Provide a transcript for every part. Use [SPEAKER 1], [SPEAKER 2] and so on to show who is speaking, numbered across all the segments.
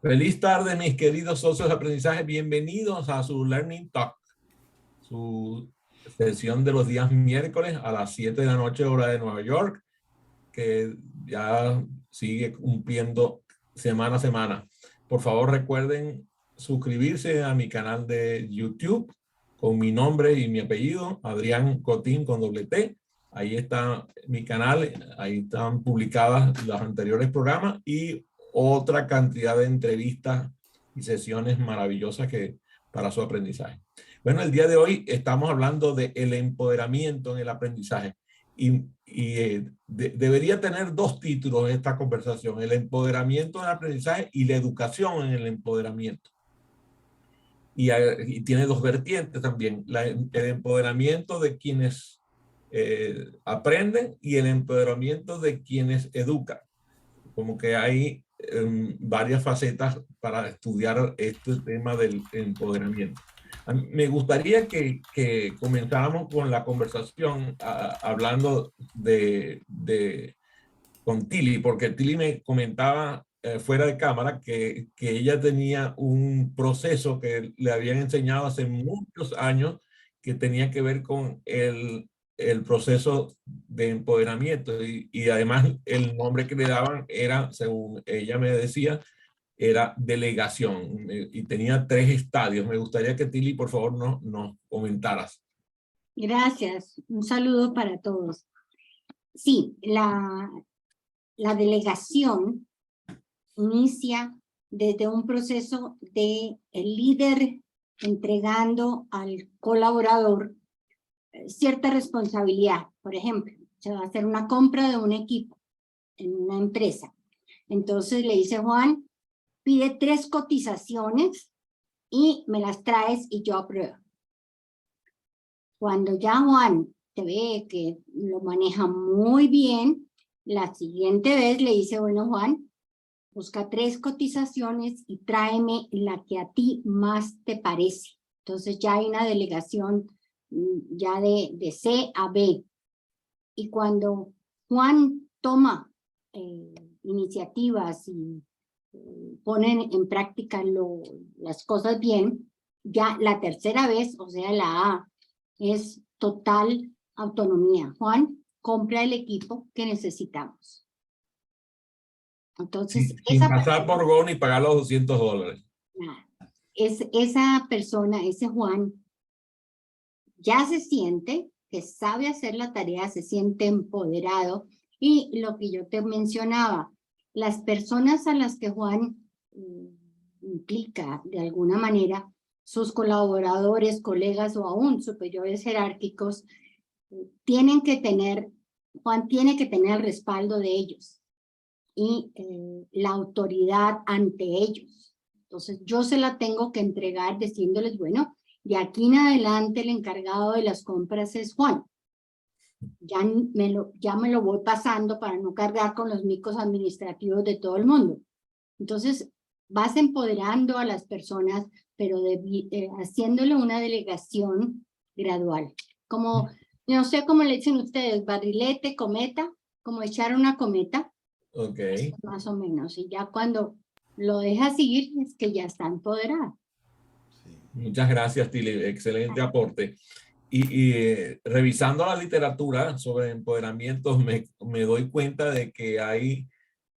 [SPEAKER 1] Feliz tarde, mis queridos socios de aprendizaje. Bienvenidos a su Learning Talk, su sesión de los días miércoles a las 7 de la noche, hora de Nueva York, que ya sigue cumpliendo semana a semana. Por favor, recuerden suscribirse a mi canal de YouTube con mi nombre y mi apellido, Adrián Cotín con doble T. Ahí está mi canal, ahí están publicadas los anteriores programas y otra cantidad de entrevistas y sesiones maravillosas para su aprendizaje. Bueno, el día de hoy estamos hablando de el empoderamiento en el aprendizaje debería tener dos títulos esta conversación: el empoderamiento en el aprendizaje y la educación en el empoderamiento. Y tiene dos vertientes también: el empoderamiento de quienes aprenden y el empoderamiento de quienes educan. Como que hay varias facetas para estudiar este tema del empoderamiento. Me gustaría que comenzáramos con la conversación hablando con Tilly, porque Tilly me comentaba fuera de cámara que ella tenía un proceso que le habían enseñado hace muchos años que tenía que ver con el proceso de empoderamiento y además el nombre que le daban era, según ella me decía, era delegación y tenía 3 estadios. Me gustaría que Tilly, por favor, nos comentaras.
[SPEAKER 2] Gracias. Un saludo para todos. Sí, la delegación inicia desde un proceso de el líder entregando al colaborador cierta responsabilidad. Por ejemplo, se va a hacer una compra de un equipo en una empresa. Entonces le dice: Juan, pide 3 cotizaciones y me las traes y yo apruebo. Cuando ya Juan te ve que lo maneja muy bien, la siguiente vez le dice: bueno, Juan, busca 3 cotizaciones y tráeme la que a ti más te parece. Entonces ya hay una delegación ya de C a B. Y cuando Juan toma iniciativas y pone en práctica las cosas bien, ya la tercera vez, o sea, la A, es total autonomía. Juan, compra el equipo que necesitamos. Entonces,
[SPEAKER 1] sin pasar por GON y pagar los $200.
[SPEAKER 2] Esa persona, ese Juan, ya se siente que sabe hacer la tarea, se siente empoderado. Y lo que yo te mencionaba, las personas a las que Juan implica de alguna manera, sus colaboradores, colegas o aún superiores jerárquicos, tienen que tener, Juan tiene que tener el respaldo de ellos y la autoridad ante ellos. Entonces yo se la tengo que entregar diciéndoles: bueno, de aquí en adelante el encargado de las compras es Juan. Ya me lo voy pasando para no cargar con los micos administrativos de todo el mundo. Entonces vas empoderando a las personas, pero haciéndole una delegación gradual. Como, no sé cómo le dicen ustedes, barrilete, cometa, como echar una cometa.
[SPEAKER 1] Ok.
[SPEAKER 2] Más o menos. Y ya cuando lo dejas ir, es que ya está empoderado.
[SPEAKER 1] Muchas gracias, Tilly. Excelente aporte. Revisando la literatura sobre empoderamiento, me doy cuenta de que hay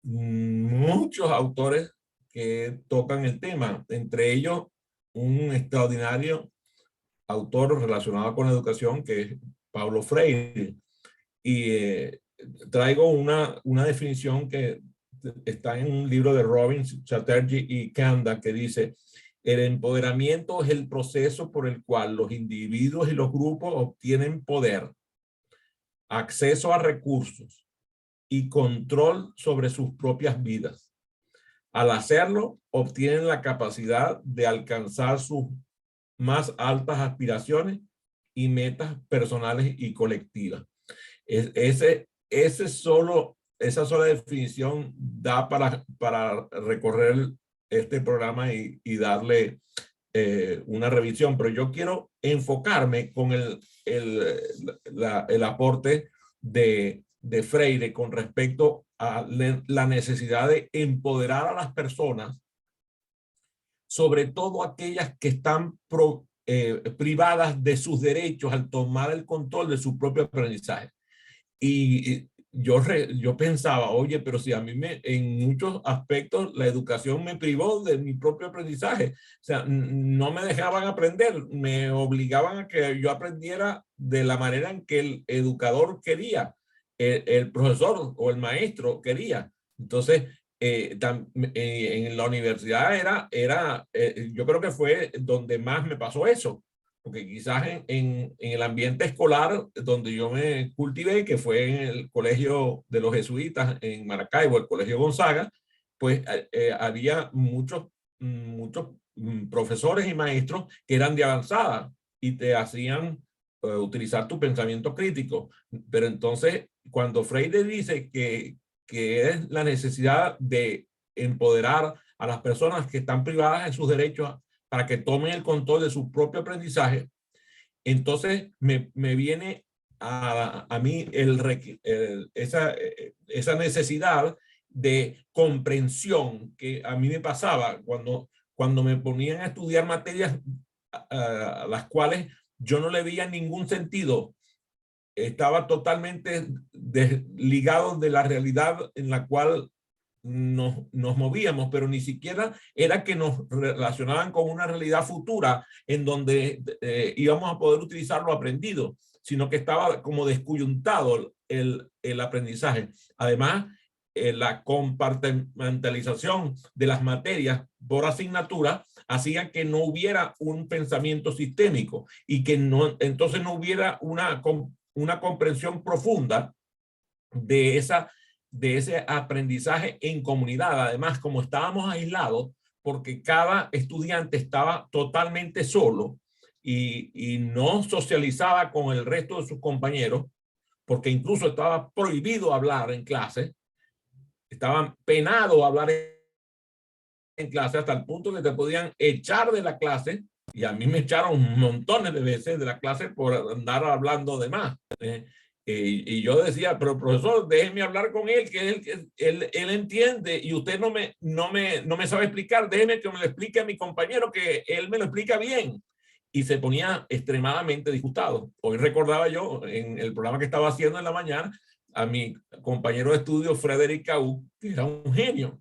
[SPEAKER 1] muchos autores que tocan el tema. Entre ellos, un extraordinario autor relacionado con la educación, que es Paulo Freire. Y traigo una definición que está en un libro de Robbins, Chatterjee y Kanda, que dice: el empoderamiento es el proceso por el cual los individuos y los grupos obtienen poder, acceso a recursos y control sobre sus propias vidas. Al hacerlo, obtienen la capacidad de alcanzar sus más altas aspiraciones y metas personales y colectivas. Esa sola definición da para recorrer este programa y darle una revisión, pero yo quiero enfocarme con el aporte de Freire con respecto a la necesidad de empoderar a las personas sobre todo aquellas que están privadas de sus derechos al tomar el control de su propio aprendizaje. Y yo pensaba, oye, pero si a mí en muchos aspectos la educación me privó de mi propio aprendizaje. O sea, no me dejaban aprender, me obligaban a que yo aprendiera de la manera en que el educador quería, el profesor o el maestro quería. Entonces, en la universidad yo creo que fue donde más me pasó eso. Porque quizás en el ambiente escolar donde yo me cultivé, que fue en el colegio de los jesuitas en Maracaibo, el colegio Gonzaga, pues había muchos profesores y maestros que eran de avanzada y te hacían utilizar tu pensamiento crítico. Pero entonces, cuando Freire dice que es la necesidad de empoderar a las personas que están privadas de sus derechos para que tomen el control de su propio aprendizaje, entonces me viene a mí esa necesidad de comprensión que a mí me pasaba cuando me ponían a estudiar materias a las cuales yo no le veía ningún sentido. Estaba totalmente desligado de la realidad en la cual nos movíamos, pero ni siquiera era que nos relacionaban con una realidad futura en donde íbamos a poder utilizar lo aprendido, sino que estaba como descoyuntado el aprendizaje. Además, la compartimentalización de las materias por asignatura hacía que no hubiera un pensamiento sistémico y que entonces no hubiera una comprensión profunda de ese aprendizaje en comunidad. Además, como estábamos aislados, porque cada estudiante estaba totalmente solo y no socializaba con el resto de sus compañeros, porque incluso estaba prohibido hablar en clase, estaban penados a hablar en clase hasta el punto que te podían echar de la clase, y a mí me echaron montones de veces de la clase por andar hablando de más. Y yo decía, pero profesor, déjeme hablar con él, que él entiende y usted no me sabe explicar, déjeme que me lo explique a mi compañero, que él me lo explica bien. Y se ponía extremadamente disgustado. Hoy recordaba yo en el programa que estaba haciendo en la mañana a mi compañero de estudio, Frédéric Caú, que era un genio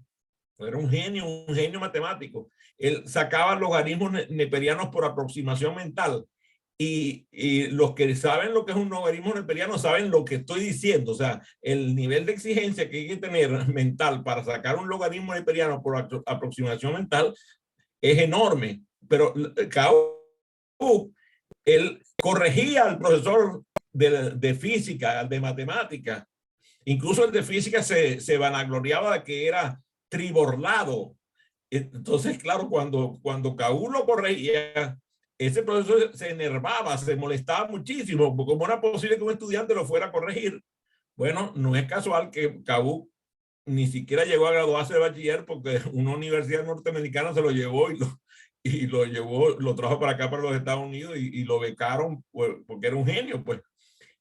[SPEAKER 1] matemático. Él sacaba logaritmos neperianos por aproximación mental. Y los que saben lo que es un logaritmo neperiano saben lo que estoy diciendo. O sea, el nivel de exigencia que hay que tener mental para sacar un logaritmo neperiano por aproximación mental es enorme. Pero él corregía al profesor de física, de matemática. Incluso el de física se vanagloriaba de que era tribordado. Entonces, claro, cuando Caú lo corregía, ese profesor se enervaba, se molestaba muchísimo, porque ¿cómo era posible que un estudiante lo fuera a corregir? Bueno, no es casual que Caú ni siquiera llegó a graduarse de bachiller, porque una universidad norteamericana se lo llevó lo trajo para acá, para los Estados Unidos, y lo becaron porque era un genio, pues.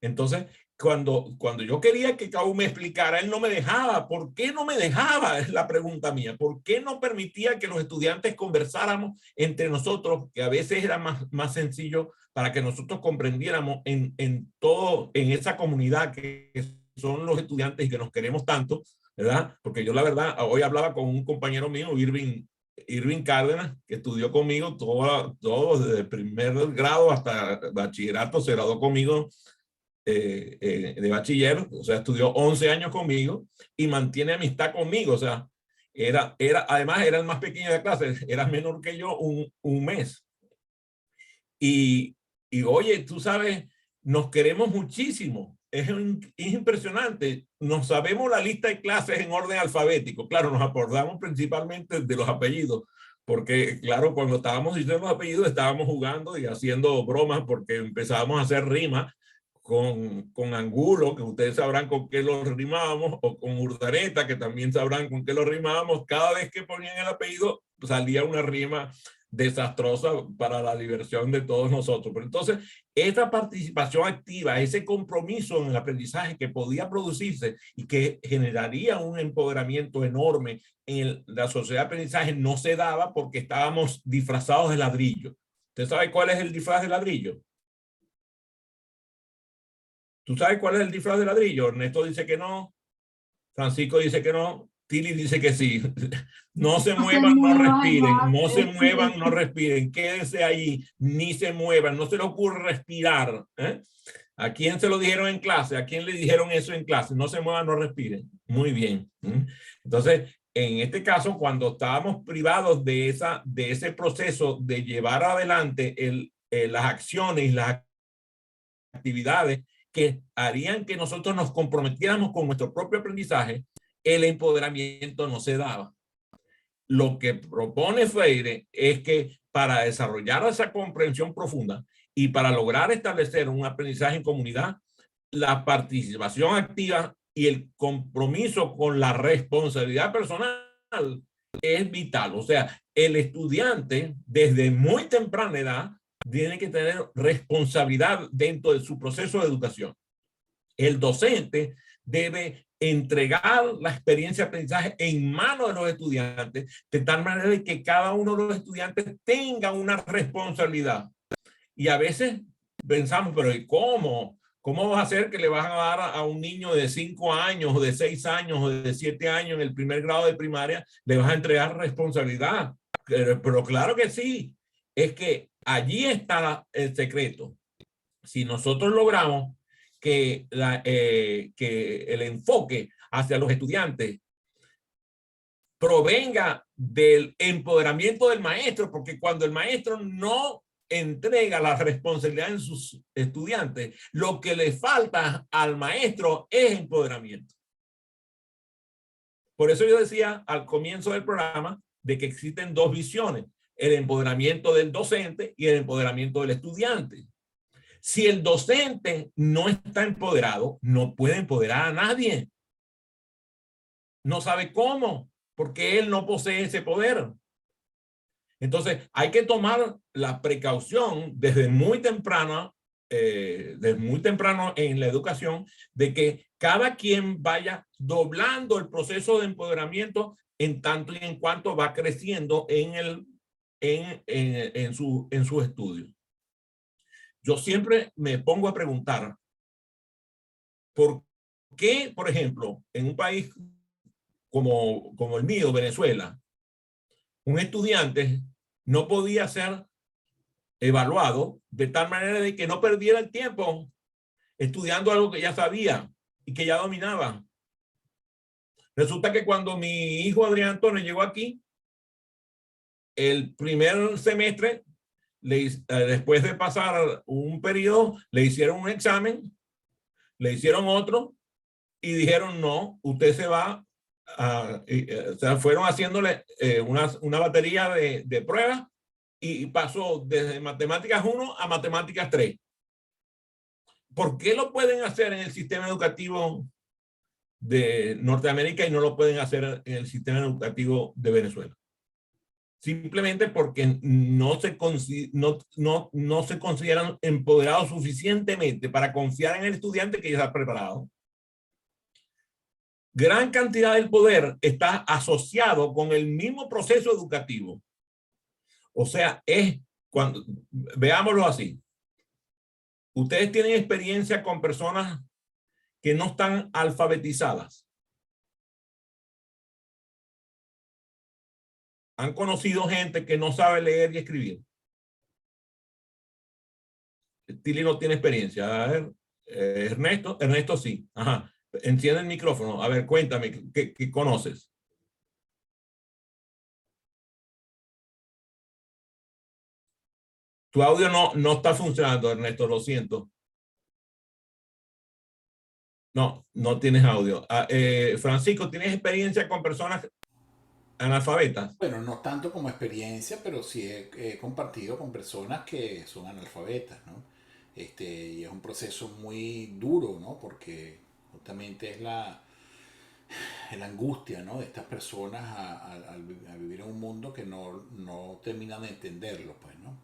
[SPEAKER 1] Entonces, cuando yo quería que Caú me explicara, él no me dejaba. ¿Por qué no me dejaba? Es la pregunta mía. ¿Por qué no permitía que los estudiantes conversáramos entre nosotros, que a veces era más sencillo para que nosotros comprendiéramos en esa comunidad que son los estudiantes y que nos queremos tanto, ¿verdad? Porque yo la verdad, hoy hablaba con un compañero mío, Irving Cárdenas, que estudió conmigo todo desde el primer grado hasta bachillerato, se graduó conmigo de bachiller, o sea, estudió 11 años conmigo y mantiene amistad conmigo. O sea, además era el más pequeño de la clase, era menor que yo un mes. Y oye, tú sabes, nos queremos muchísimo. Es impresionante. Nos sabemos la lista de clases en orden alfabético. Claro, nos acordamos principalmente de los apellidos, porque claro, cuando estábamos diciendo los apellidos, estábamos jugando y haciendo bromas porque empezábamos a hacer rimas con Angulo, que ustedes sabrán con qué lo rimábamos, o con Urdaneta, que también sabrán con qué lo rimábamos. Cada vez que ponían el apellido salía una rima desastrosa para la diversión de todos nosotros. Pero entonces, esta participación activa, ese compromiso en el aprendizaje que podía producirse y que generaría un empoderamiento enorme en la sociedad de aprendizaje, no se daba porque estábamos disfrazados de ladrillo. ¿Usted sabe cuál es el disfraz de ladrillo? ¿Tú sabes cuál es el disfraz de ladrillo? Ernesto dice que no, Francisco dice que no, Tili dice que sí. No se
[SPEAKER 2] No se
[SPEAKER 1] muevan, no
[SPEAKER 2] muevan,
[SPEAKER 1] respiren,
[SPEAKER 2] no
[SPEAKER 1] no se muevan, no
[SPEAKER 2] respiren.
[SPEAKER 1] respiren, quédense ahí, ni se muevan, no se les ocurre respirar. ¿A quién se lo dijeron en clase? ¿A quién le dijeron eso en clase? No se muevan, no respiren. Muy bien. Entonces, en este caso, cuando estábamos privados de ese proceso de llevar adelante las acciones y las actividades que harían que nosotros nos comprometiéramos con nuestro propio aprendizaje, el empoderamiento no se daba. Lo que propone Freire es que para desarrollar esa comprensión profunda y para lograr establecer un aprendizaje en comunidad, la participación activa y el compromiso con la responsabilidad personal es vital. O sea, el estudiante desde muy temprana edad tiene que tener responsabilidad dentro de su proceso de educación. El docente debe entregar la experiencia de aprendizaje en manos de los estudiantes, de tal manera que cada uno de los estudiantes tenga una responsabilidad. Y a veces pensamos, pero ¿y cómo? ¿Cómo vas a hacer que le vas a dar a un niño de 5 años, o de 6 años, o de 7 años en el primer grado de primaria, le vas a entregar responsabilidad? Pero claro que sí. Es que allí está el secreto. Si nosotros logramos que el enfoque hacia los estudiantes provenga del empoderamiento del maestro, porque cuando el maestro no entrega la responsabilidad en sus estudiantes, lo que le falta al maestro es empoderamiento. Por eso yo decía al comienzo del programa de que existen dos visiones, el empoderamiento del docente y el empoderamiento del estudiante. Si el docente no está empoderado, no puede empoderar a nadie. No sabe cómo, porque él no posee ese poder. Entonces, hay que tomar la precaución desde muy temprano en la educación, de que cada quien vaya doblando el proceso de empoderamiento en tanto y en cuanto va creciendo en sus estudios. Yo siempre me pongo a preguntar, ¿por qué, por ejemplo, en un país como el mío, Venezuela, un estudiante no podía ser evaluado de tal manera de que no perdiera el tiempo estudiando algo que ya sabía y que ya dominaba? Resulta que cuando mi hijo Adrián Antonio llegó aquí, el primer semestre, después de pasar un periodo, le hicieron un examen, le hicieron otro y dijeron, no, usted se va o sea, fueron haciéndole una batería de pruebas y pasó desde matemáticas 1 a matemáticas 3. ¿Por qué lo pueden hacer en el sistema educativo de Norteamérica y no lo pueden hacer en el sistema educativo de Venezuela? Simplemente porque no se consideran empoderados suficientemente para confiar en el estudiante que ya está preparado. Gran cantidad del poder está asociado con el mismo proceso educativo. O sea, veámoslo así. Ustedes tienen experiencia con personas que no están alfabetizadas. Han conocido gente que no sabe leer y escribir. Tilly no tiene experiencia. A ver, Ernesto sí. Ajá. Enciende el micrófono. A ver, cuéntame, ¿qué conoces? Tu audio no está funcionando, Ernesto, lo siento. No tienes audio. Francisco, ¿tienes experiencia con personas analfabetas?
[SPEAKER 3] Bueno, no tanto como experiencia, pero sí he compartido con personas que son analfabetas, ¿no? Y es un proceso muy duro, ¿no? Porque justamente es la angustia, ¿no? De estas personas a vivir en un mundo que no terminan de entenderlo, pues, ¿no?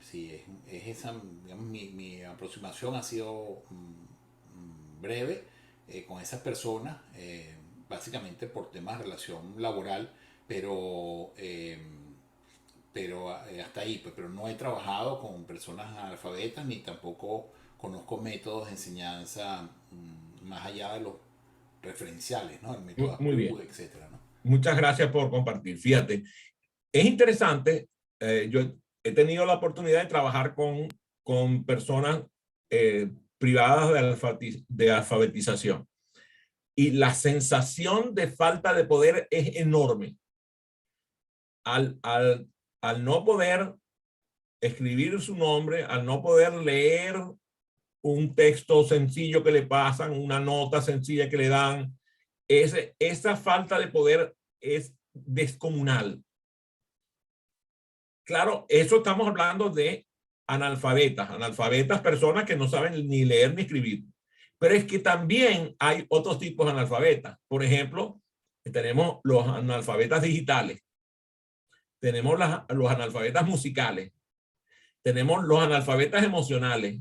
[SPEAKER 3] Sí, es esa, digamos, mi aproximación ha sido breve con esas personas, básicamente por temas de relación laboral, pero, eh, pero hasta ahí, pues, pero no he trabajado con personas analfabetas ni tampoco conozco métodos de enseñanza más allá de los referenciales, ¿no? El método
[SPEAKER 1] Muy
[SPEAKER 3] ACU,
[SPEAKER 1] bien.
[SPEAKER 3] etcétera, ¿no?
[SPEAKER 1] Muchas gracias por compartir. Fíjate, es interesante. Yo he tenido la oportunidad de trabajar con personas privadas de alfabetización. Y la sensación de falta de poder es enorme. Al no poder escribir su nombre, al no poder leer un texto sencillo que le pasan, una nota sencilla que le dan, esa falta de poder es descomunal. Claro, eso estamos hablando de analfabetas, personas que no saben ni leer ni escribir. Pero es que también hay otros tipos de analfabetas. Por ejemplo, tenemos los analfabetas digitales, tenemos los analfabetas musicales, tenemos los analfabetas emocionales.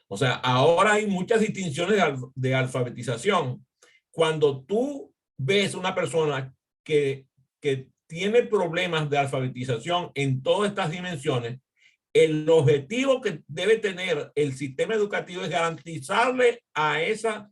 [SPEAKER 1] O sea, ahora hay muchas distinciones de alfabetización. Cuando tú ves una persona que tiene problemas de alfabetización en todas estas dimensiones, el objetivo que debe tener el sistema educativo es garantizarle a esa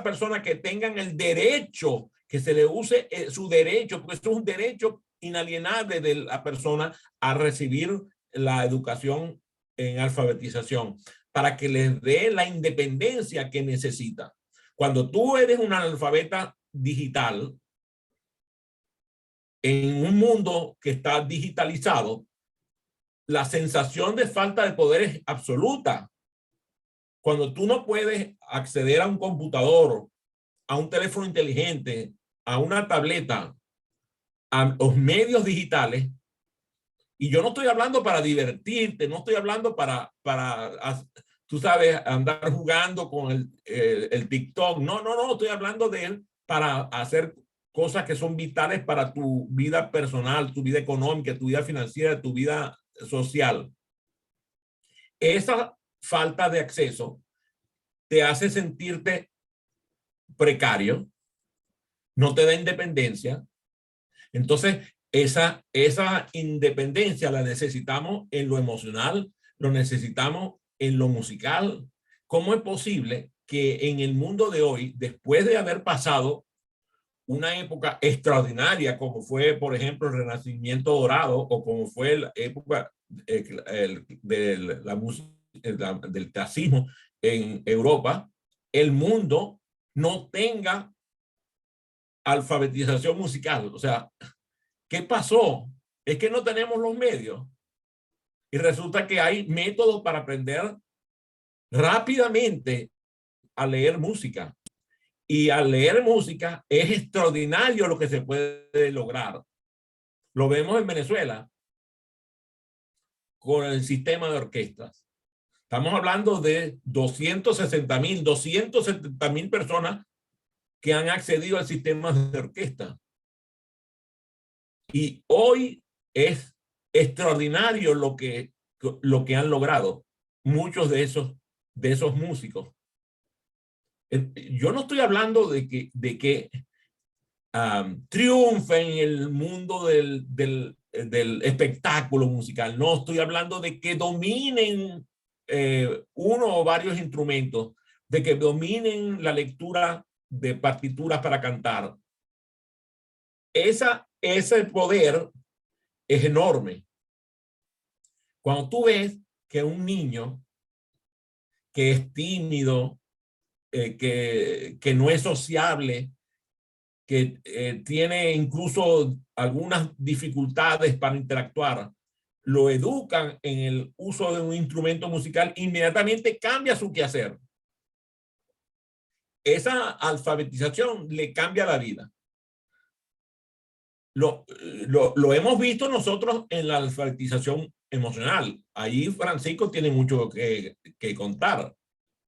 [SPEAKER 1] persona que tengan el derecho, que se le use su derecho, porque esto es un derecho inalienable de la persona a recibir la educación en alfabetización, para que les dé la independencia que necesita. Cuando tú eres un analfabeta digital, en un mundo que está digitalizado, la sensación de falta de poder es absoluta. Cuando tú no puedes acceder a un computador, a un teléfono inteligente, a una tableta, a los medios digitales, y yo no estoy hablando para divertirte, no estoy hablando tú sabes, andar jugando con el TikTok. No, estoy hablando de él para hacer cosas que son vitales para tu vida personal, tu vida económica, tu vida financiera, tu vida social. Esa falta de acceso te hace sentirte precario, no te da independencia. Entonces, esa independencia la necesitamos en lo emocional, lo necesitamos en lo musical. ¿Cómo es posible que en el mundo de hoy, después de haber pasado una época extraordinaria, como fue, por ejemplo, el Renacimiento Dorado, o como fue la época del fascismo en Europa, el mundo no tenga alfabetización musical? O sea, ¿qué pasó? Es que no tenemos los medios. Y resulta que hay métodos para aprender rápidamente a leer música. Y al leer música es extraordinario lo que se puede lograr. Lo vemos en Venezuela con el sistema de orquestas. Estamos hablando de 270,000 personas que han accedido al sistema de orquesta. Y hoy es extraordinario lo que han logrado muchos de esos músicos. Yo no estoy hablando de que triunfen en el mundo del espectáculo musical. No, estoy hablando de que dominen uno o varios instrumentos, de que dominen la lectura de partituras para cantar. Ese poder es enorme. Cuando tú ves que un niño que es tímido, que no es sociable, que tiene incluso algunas dificultades para interactuar, lo educan en el uso de un instrumento musical, inmediatamente cambia su quehacer. Esa alfabetización le cambia la vida. Lo hemos visto nosotros en la alfabetización emocional. Ahí Francisco tiene mucho que contar,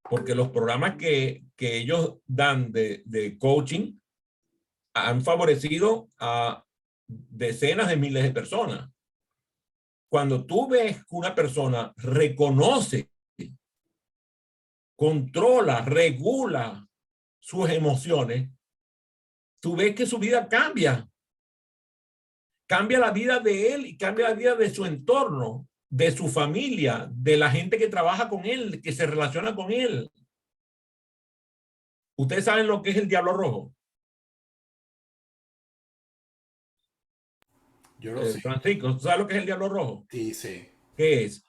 [SPEAKER 1] porque los programas que ellos dan de coaching han favorecido a decenas de miles de personas. Cuando tú ves que una persona reconoce, controla, regula sus emociones, tú ves que su vida cambia. Cambia la vida de él y cambia la vida de su entorno, de su familia, de la gente que trabaja con él, que se relaciona con él. ¿Ustedes saben lo que es el diablo rojo?
[SPEAKER 3] Yo lo sé.
[SPEAKER 1] Francisco, ¿tú sabes lo que es el diablo rojo?
[SPEAKER 3] Sí, sí.
[SPEAKER 1] ¿Qué es?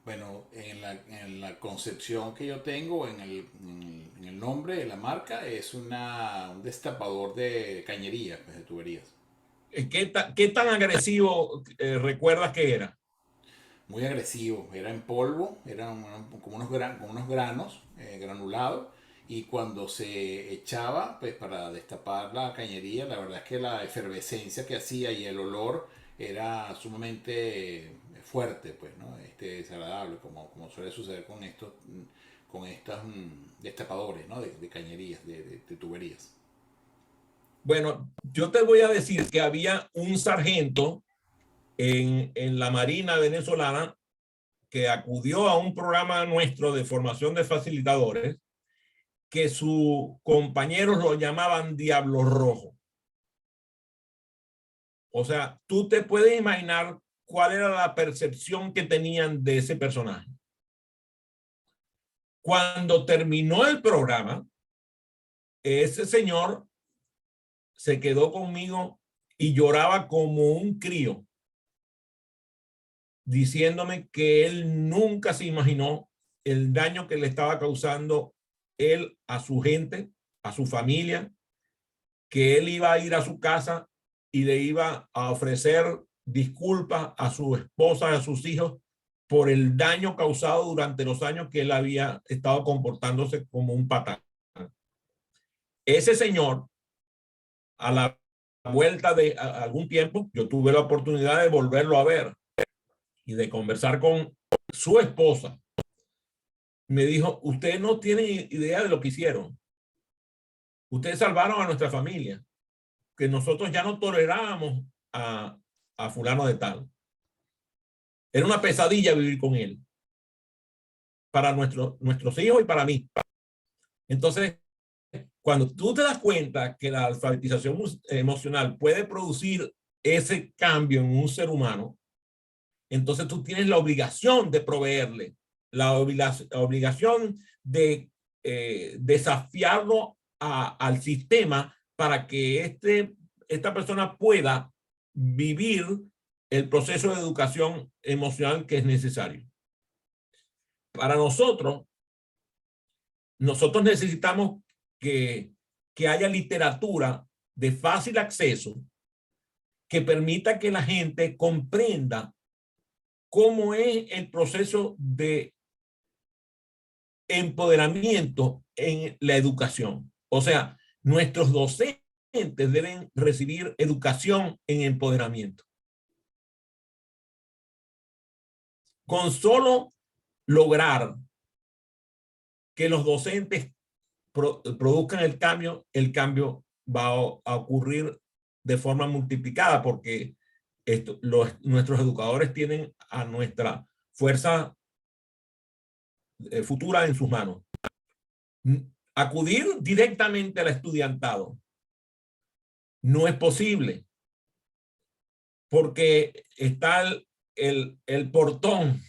[SPEAKER 3] Bueno, en la concepción que yo tengo, en el nombre de la marca, es un destapador de cañerías, pues, de tuberías.
[SPEAKER 1] ¿Qué tan agresivo recuerdas que era?
[SPEAKER 3] Muy agresivo, era en polvo, eran como como unos granos granulados, y cuando se echaba, pues para destapar la cañería, la verdad es que la efervescencia que hacía y el olor era sumamente fuerte, pues, ¿no? Desagradable, como suele suceder con estos destapadores, ¿no? De cañerías, de tuberías.
[SPEAKER 1] Bueno, yo te voy a decir que había un sargento en la Marina venezolana que acudió a un programa nuestro de formación de facilitadores que sus compañeros lo llamaban Diablo Rojo. O sea, tú te puedes imaginar cuál era la percepción que tenían de ese personaje. Cuando terminó el programa, ese señor se quedó conmigo y lloraba como un crío, diciéndome que él nunca se imaginó el daño que le estaba causando él a su gente, a su familia, que él iba a ir a su casa y le iba a ofrecer disculpas a su esposa, a sus hijos, por el daño causado durante los años que él había estado comportándose como un patán. Ese señor, a la vuelta de algún tiempo, yo tuve la oportunidad de volverlo a ver y de conversar con su esposa. Me dijo, ustedes no tienen idea de lo que hicieron. Ustedes salvaron a nuestra familia, que nosotros ya no tolerábamos a fulano de tal. Era una pesadilla vivir con él, para nuestros hijos y para mí. Entonces, cuando tú te das cuenta que la alfabetización emocional puede producir ese cambio en un ser humano, entonces tú tienes la obligación de proveerle, la obligación de desafiarlo al sistema para que esta persona pueda vivir el proceso de educación emocional que es necesario. Para nosotros necesitamos que haya literatura de fácil acceso que permita que la gente comprenda cómo es el proceso de empoderamiento en la educación. O sea, nuestros docentes deben recibir educación en empoderamiento. Con solo lograr que los docentes produzcan el cambio va a ocurrir de forma multiplicada porque nuestros educadores tienen a nuestra fuerza futura en sus manos. Acudir directamente al estudiantado no es posible porque está el portón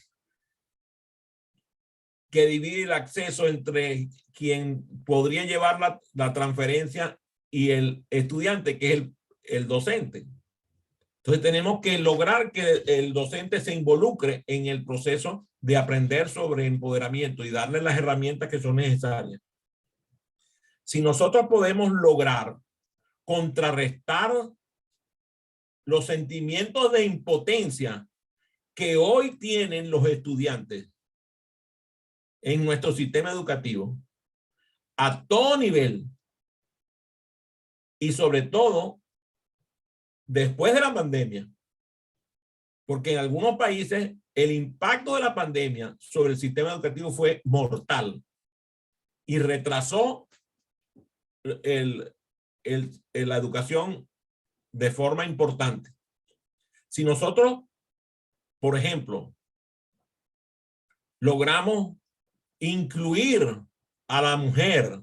[SPEAKER 1] que divide el acceso entre quien podría llevar la transferencia y el estudiante, que es el docente. Entonces tenemos que lograr que el docente se involucre en el proceso de aprender sobre empoderamiento y darle las herramientas que son necesarias. Si nosotros podemos lograr contrarrestar los sentimientos de impotencia que hoy tienen los estudiantes en nuestro sistema educativo, a todo nivel, y sobre todo después de la pandemia, porque en algunos países el impacto de la pandemia sobre el sistema educativo fue mortal y retrasó la educación de forma importante. Si nosotros, por ejemplo, logramos incluir a la mujer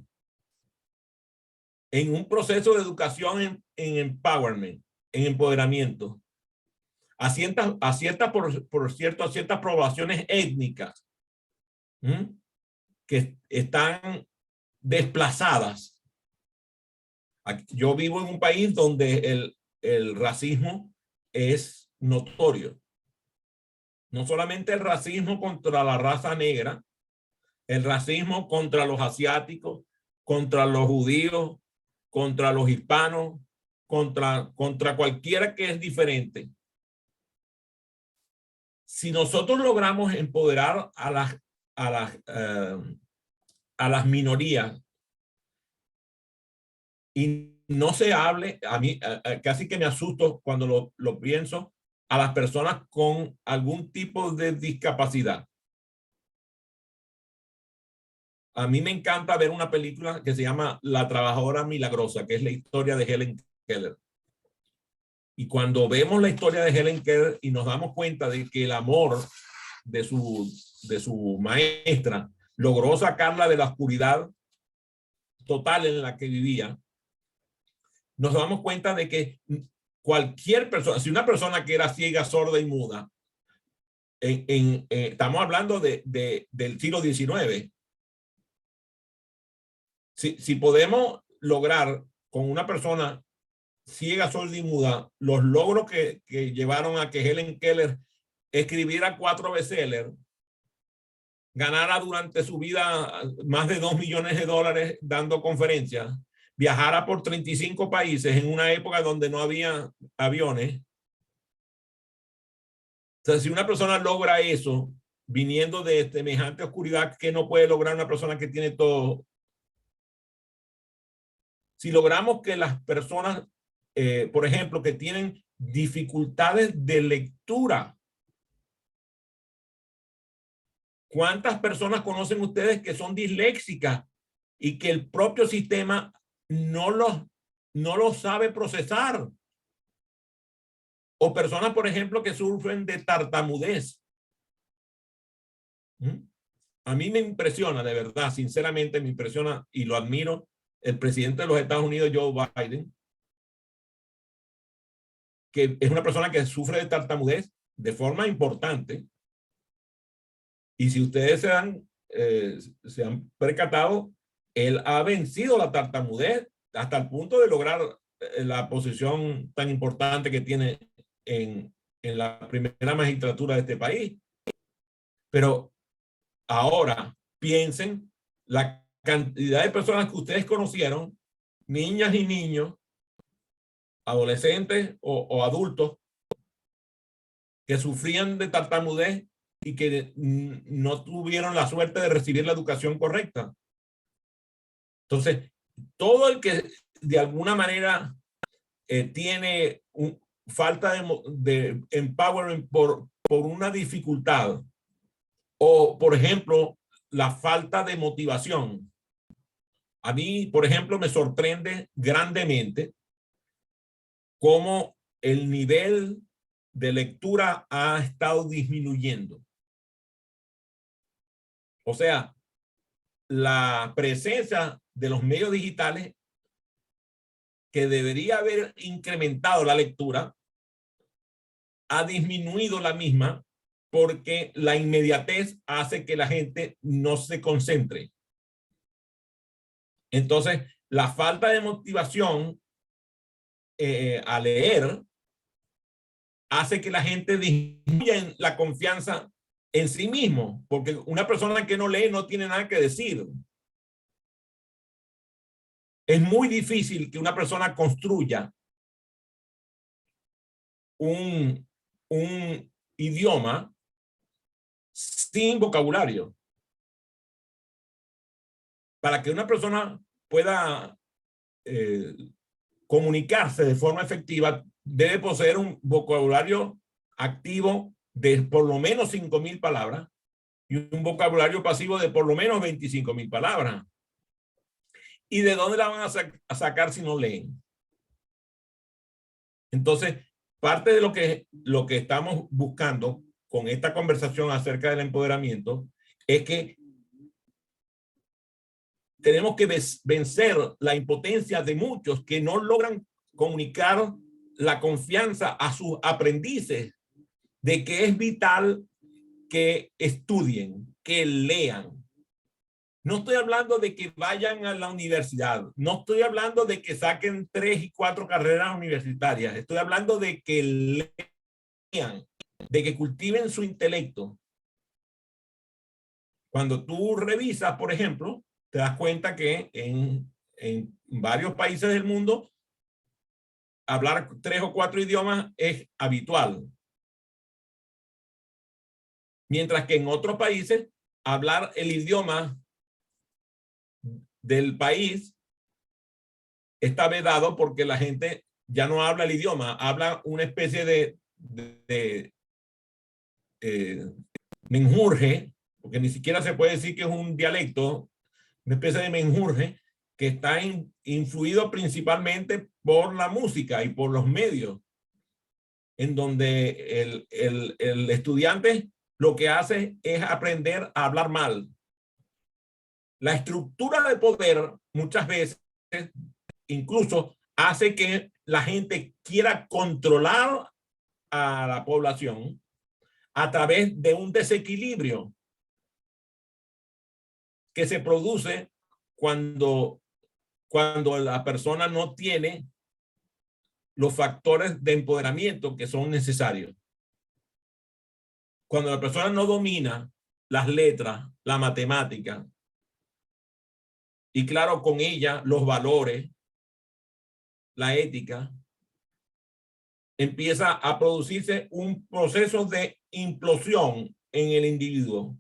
[SPEAKER 1] en un proceso de educación en empowerment, en empoderamiento, a ciertas poblaciones étnicas que están desplazadas. Yo vivo en un país donde el racismo es notorio. No solamente el racismo contra la raza negra, el racismo contra los asiáticos, contra los judíos, contra los hispanos, contra cualquiera que es diferente. Si nosotros logramos empoderar a las minorías y no se hable, a mí casi que me asusto cuando lo pienso, a las personas con algún tipo de discapacidad. A mí me encanta ver una película que se llama La Trabajadora Milagrosa, que es la historia de Helen Keller. Y cuando vemos la historia de Helen Keller y nos damos cuenta de que el amor de su maestra logró sacarla de la oscuridad total en la que vivía, nos damos cuenta de que cualquier persona, si una persona que era ciega, sorda y muda, estamos hablando del siglo XIX, si podemos lograr con una persona ciega, sorda y muda los logros que llevaron a que Helen Keller escribiera 4 bestsellers, ganara durante su vida más de $2 millones dando conferencias, viajara por 35 países en una época donde no había aviones. O sea, si una persona logra eso, viniendo de semejante oscuridad, que no puede lograr una persona que tiene todo. Si logramos que las personas, por ejemplo, que tienen dificultades de lectura, ¿cuántas personas conocen ustedes que son disléxicas y que el propio sistema no los sabe procesar? O personas, por ejemplo, que sufren de tartamudez. A mí me impresiona, de verdad, sinceramente me impresiona y lo admiro, el presidente de los Estados Unidos, Joe Biden, que es una persona que sufre de tartamudez de forma importante. Y si ustedes se han percatado, él ha vencido la tartamudez hasta el punto de lograr la posición tan importante que tiene en la primera magistratura de este país. Pero ahora piensen la cantidad de personas que ustedes conocieron, niñas y niños, adolescentes o adultos, que sufrían de tartamudez y que no tuvieron la suerte de recibir la educación correcta. Entonces, todo el que de alguna manera tiene falta de empowerment por una dificultad, o por ejemplo, la falta de motivación. A mí, por ejemplo, me sorprende grandemente cómo el nivel de lectura ha estado disminuyendo. O sea, la presencia de los medios digitales, que debería haber incrementado la lectura, ha disminuido la misma porque la inmediatez hace que la gente no se concentre. Entonces, la falta de motivación a leer hace que la gente disminuya la confianza en sí mismo, porque una persona que no lee no tiene nada que decir. Es muy difícil que una persona construya un idioma sin vocabulario. Para que una persona pueda comunicarse de forma efectiva, debe poseer un vocabulario activo de por lo menos 5.000 palabras y un vocabulario pasivo de por lo menos 25.000 palabras. ¿Y de dónde la van a sacar si no leen? Entonces, parte de lo que estamos buscando con esta conversación acerca del empoderamiento es que tenemos que vencer la impotencia de muchos que no logran comunicar la confianza a sus aprendices de que es vital que estudien, que lean. No estoy hablando de que vayan a la universidad, no estoy hablando de que saquen 3 y 4 carreras universitarias, estoy hablando de que lean, de que cultiven su intelecto. Cuando tú revisas, por ejemplo, te das cuenta que en varios países del mundo hablar 3 o 4 idiomas es habitual. Mientras que en otros países hablar el idioma del país está vedado porque la gente ya no habla el idioma, habla una especie de menjurje, porque ni siquiera se puede decir que es un dialecto, una especie de menjurje que está influido principalmente por la música y por los medios, en donde el estudiante lo que hace es aprender a hablar mal. La estructura de poder muchas veces incluso hace que la gente quiera controlar a la población a través de un desequilibrio que se produce cuando la persona no tiene los factores de empoderamiento que son necesarios. Cuando la persona no domina las letras, la matemática, y claro, con ella los valores, la ética, empieza a producirse un proceso de implosión en el individuo.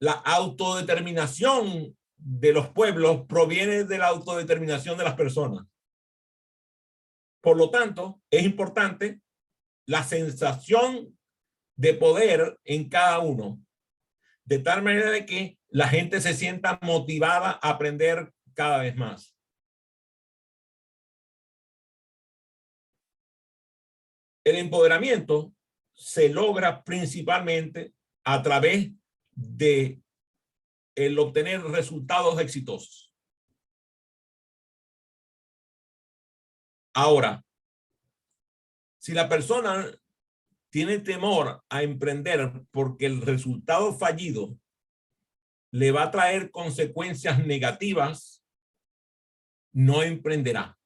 [SPEAKER 1] La autodeterminación de los pueblos proviene de la autodeterminación de las personas. Por lo tanto, es importante la sensación de poder en cada uno, de tal manera de que la gente se sienta motivada a aprender cada vez más. El empoderamiento se logra principalmente a través de el obtener resultados exitosos. Ahora, si la persona tiene temor a emprender porque el resultado fallido le va a traer consecuencias negativas, no emprenderá.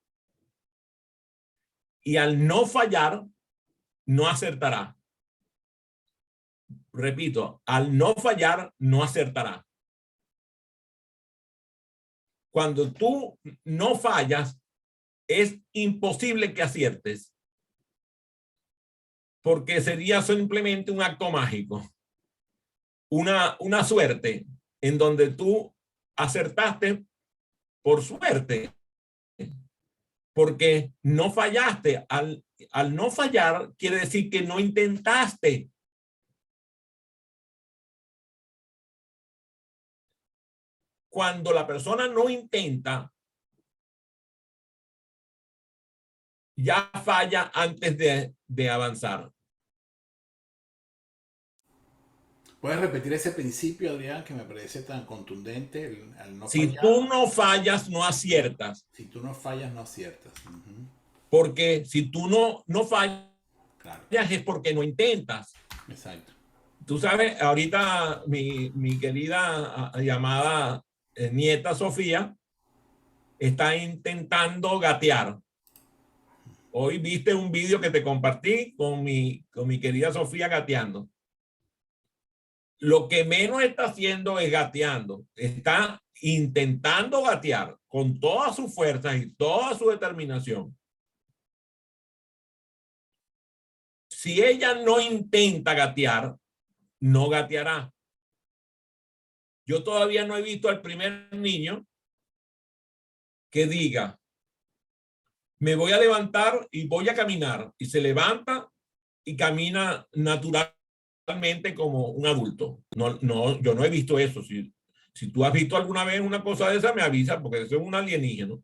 [SPEAKER 1] Y al no fallar, no acertará. Repito, al no fallar, no acertará. Cuando tú no fallas, es imposible que aciertes, porque sería simplemente un acto mágico, una suerte en donde tú acertaste por suerte, porque no fallaste. Al no fallar, quiere decir que no intentaste. Cuando la persona no intenta, ya falla antes de avanzar.
[SPEAKER 3] ¿Puedes repetir ese principio, Adrián, que me parece tan contundente? Al no
[SPEAKER 1] Si
[SPEAKER 3] fallar.
[SPEAKER 1] tú no fallas, no aciertas.
[SPEAKER 3] Si tú no fallas, no aciertas.
[SPEAKER 1] Porque si tú no fallas,
[SPEAKER 3] Claro.
[SPEAKER 1] es porque no intentas.
[SPEAKER 3] Exacto.
[SPEAKER 1] Tú sabes, ahorita mi querida llamada nieta Sofía está intentando gatear. Hoy viste un vídeo que te compartí con mi querida Sofía gateando. Lo que menos está haciendo es gateando. Está intentando gatear con todas sus fuerzas y toda su determinación. Si ella no intenta gatear, no gateará. Yo todavía no he visto al primer niño que diga, me voy a levantar y voy a caminar, y se levanta y camina naturalmente como un adulto. Yo no he visto eso. Si tú has visto alguna vez una cosa de esa, me avisa, porque eso es un alienígena.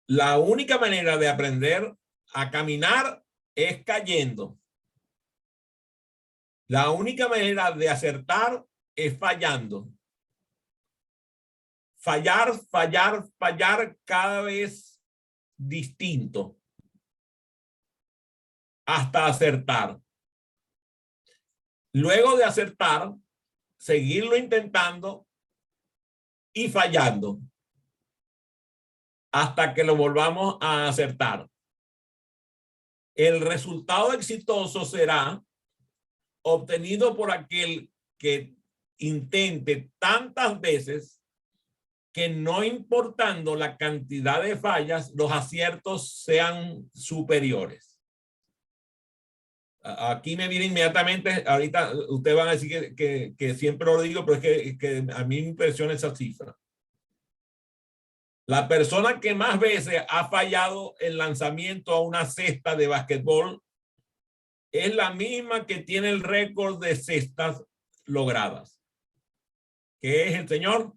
[SPEAKER 1] La única manera de aprender a caminar es cayendo. La única manera de acertar es fallando. Fallar, fallar, fallar cada vez distinto hasta acertar. Luego de acertar, seguirlo intentando y fallando hasta que lo volvamos a acertar. El resultado exitoso será obtenido por aquel que intente tantas veces que, no importando la cantidad de fallas, los aciertos sean superiores. Aquí me viene inmediatamente, ahorita ustedes van a decir que siempre lo digo, pero es que a mí me impresiona esa cifra. La persona que más veces ha fallado el lanzamiento a una cesta de basquetbol es la misma que tiene el récord de cestas logradas. ¿Qué es el señor?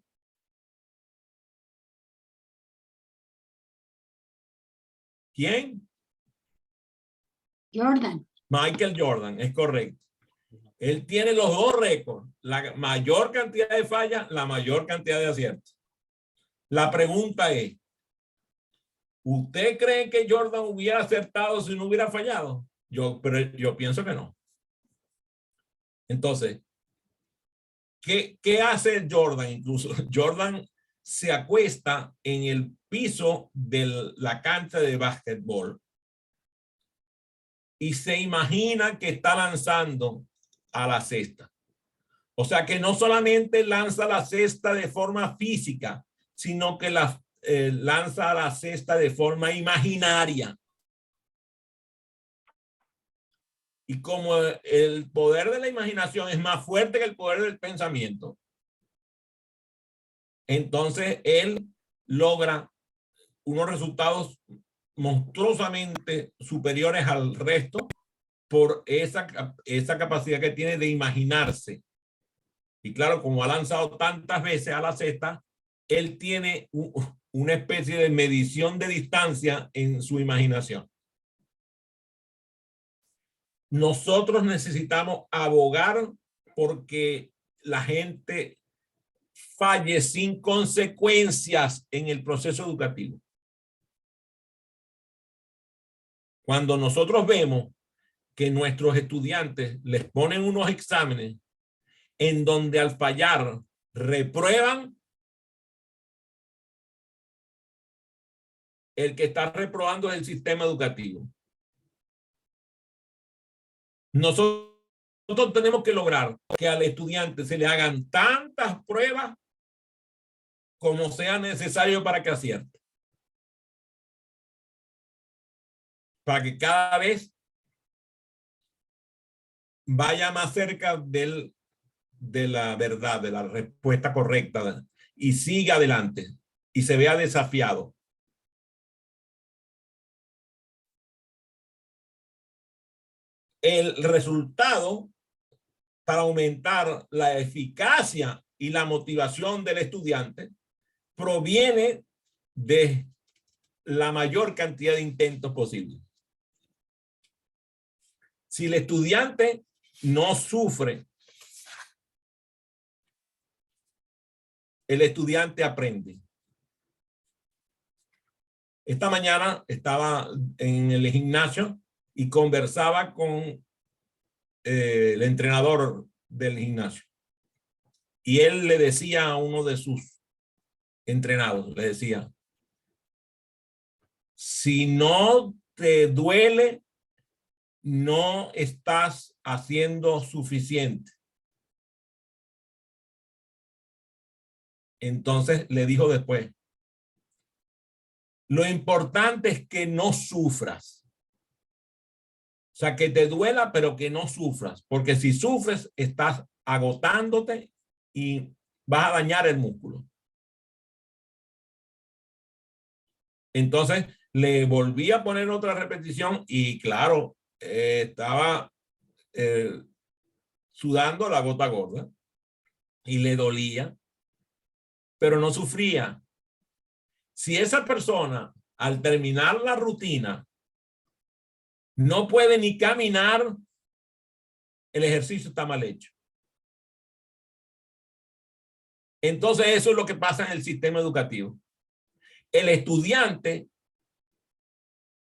[SPEAKER 1] ¿Quién?
[SPEAKER 2] Jordan.
[SPEAKER 1] Michael Jordan, es correcto. Él tiene los dos récords, la mayor cantidad de fallas, la mayor cantidad de aciertos. La pregunta es, ¿usted cree que Jordan hubiera acertado si no hubiera fallado? Pero yo pienso que no. Entonces, ¿qué hace Jordan? Incluso Jordan se acuesta en el piso de la cancha de básquetbol y se imagina que está lanzando a la cesta. O sea que no solamente lanza la cesta de forma física, sino que lanza la cesta de forma imaginaria. Y como el poder de la imaginación es más fuerte que el poder del pensamiento, entonces él logra unos resultados monstruosamente superiores al resto por esa capacidad que tiene de imaginarse. Y claro, como ha lanzado tantas veces a la cesta, él tiene una especie de medición de distancia en su imaginación. Nosotros necesitamos abogar porque la gente falle sin consecuencias en el proceso educativo. Cuando nosotros vemos que nuestros estudiantes les ponen unos exámenes en donde al fallar reprueban, el que está reprobando es el sistema educativo. Nosotros tenemos que lograr que al estudiante se le hagan tantas pruebas como sea necesario para que acierte. Para que cada vez vaya más cerca de la verdad, de la respuesta correcta y siga adelante y se vea desafiado. El resultado para aumentar la eficacia y la motivación del estudiante proviene de la mayor cantidad de intentos posibles. Si el estudiante no sufre, el estudiante aprende. Esta mañana estaba en el gimnasio y conversaba con el entrenador del gimnasio. Y él le decía a uno de sus entrenados, le decía, si no te duele, no estás haciendo suficiente. Entonces le dijo después, lo importante es que no sufras. O sea, que te duela, pero que no sufras. Porque si sufres, estás agotándote y vas a dañar el músculo. Entonces, le volví a poner otra repetición y claro, estaba sudando la gota gorda y le dolía, pero no sufría. Si esa persona al terminar la rutina no puede ni caminar, el ejercicio está mal hecho. Entonces eso es lo que pasa en el sistema educativo. El estudiante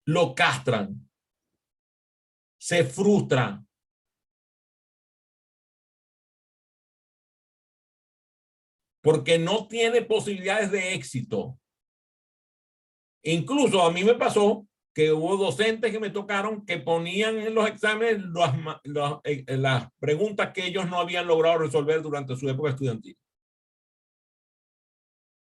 [SPEAKER 1] lo castran, se frustra, porque no tiene posibilidades de éxito. Incluso a mí me pasó que hubo docentes que me tocaron que ponían en los exámenes las preguntas que ellos no habían logrado resolver durante su época estudiantil.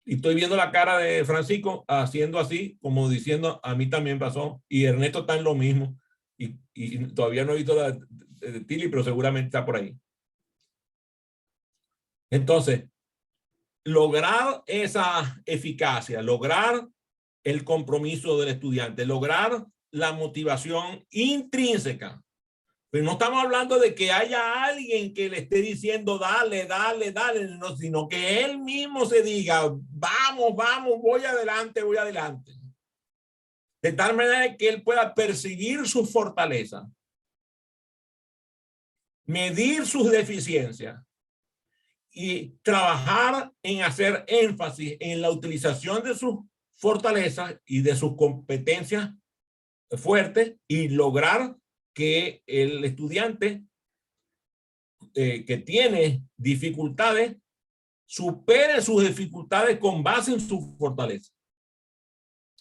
[SPEAKER 1] Y estoy viendo la cara de Francisco haciendo así, como diciendo, a mí también pasó. Y Ernesto está en lo mismo. Y todavía no he visto la de Tilly, pero seguramente está por ahí. Entonces, lograr esa eficacia, lograr el compromiso del estudiante, lograr la motivación intrínseca. Pero no estamos hablando de que haya alguien que le esté diciendo dale, dale, dale, no, sino que él mismo se diga vamos, vamos, voy adelante, voy adelante. De tal manera que él pueda percibir sus fortalezas, medir sus deficiencias y trabajar en hacer énfasis en la utilización de sus fortalezas y de sus competencias fuertes y lograr que el estudiante que tiene dificultades supere sus dificultades con base en su fortaleza.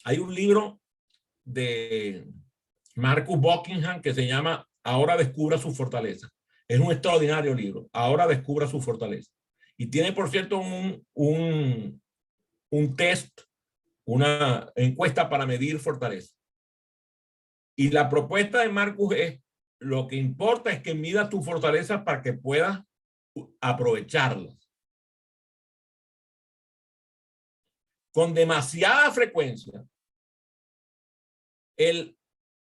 [SPEAKER 1] Hay un libro de Marcus Buckingham que se llama Ahora descubra su fortaleza. Es un extraordinario libro. Ahora descubra su fortaleza. Y tiene, por cierto, un test, una encuesta para medir fortaleza. Y la propuesta de Marcus es, lo que importa es que midas tus fortalezas para que puedas aprovecharlas. Con demasiada frecuencia, el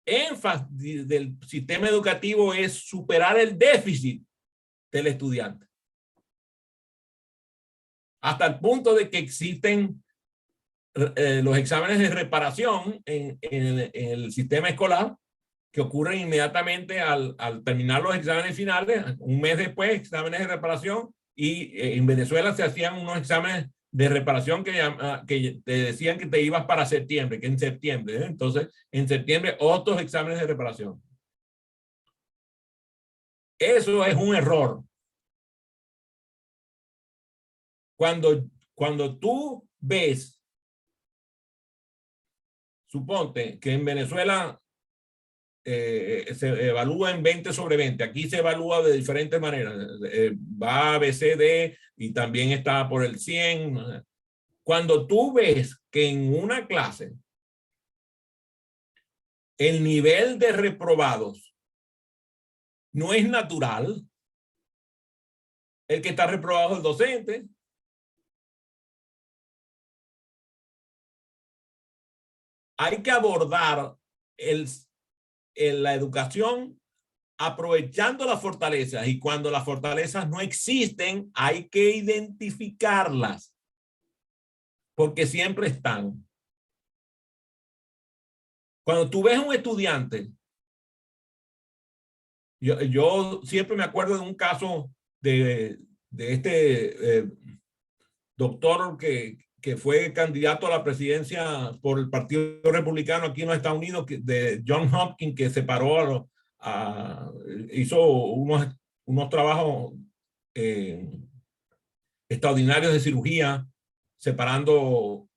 [SPEAKER 1] énfasis del sistema educativo es superar el déficit del estudiante. Hasta el punto de que existen los exámenes de reparación en el sistema escolar que ocurren inmediatamente al terminar los exámenes finales, un mes después, exámenes de reparación, y en Venezuela se hacían unos exámenes de reparación que te decían que te ibas para septiembre, que en septiembre, ¿eh? Entonces, en septiembre, otros exámenes de reparación. Eso es un error. Cuando tú ves, suponte que en Venezuela se evalúa en 20 sobre 20. Aquí se evalúa de diferentes maneras. Va a B, C, D y también está por el 100. Cuando tú ves que en una clase el nivel de reprobados no es natural, el que está reprobado es el docente. Hay que abordar la educación aprovechando las fortalezas, y cuando las fortalezas no existen hay que identificarlas porque siempre están. Cuando tú ves a un estudiante, yo siempre me acuerdo de un caso de este doctor que fue candidato a la presidencia por el Partido Republicano aquí en los Estados Unidos, de John Hopkins, que se paró hizo unos trabajos extraordinarios de cirugía, separando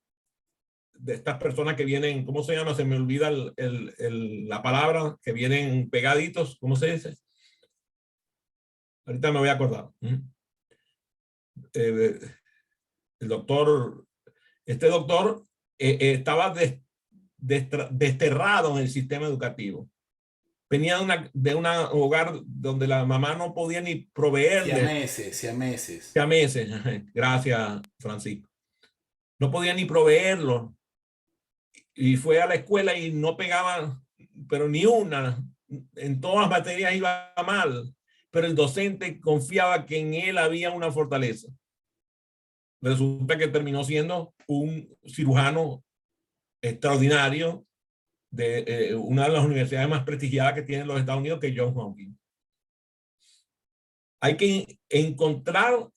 [SPEAKER 1] de estas personas que vienen, ¿cómo se llama? Se me olvida la palabra, que vienen pegaditos, ¿cómo se dice? Ahorita me voy a acordar. El doctor, este doctor estaba desterrado en el sistema educativo. Venía de un hogar donde la mamá no podía ni proveerle.
[SPEAKER 3] Siameses.
[SPEAKER 1] Gracias, Francisco. No podía ni proveerlo. y fue a la escuela y no pegaba, pero ni una, en todas las materias iba mal, pero el docente confiaba que en él había una fortaleza. Resulta que terminó siendo un cirujano extraordinario de una de las universidades más prestigiadas que tienen los Estados Unidos, que es Johns Hopkins. Hay que encontrar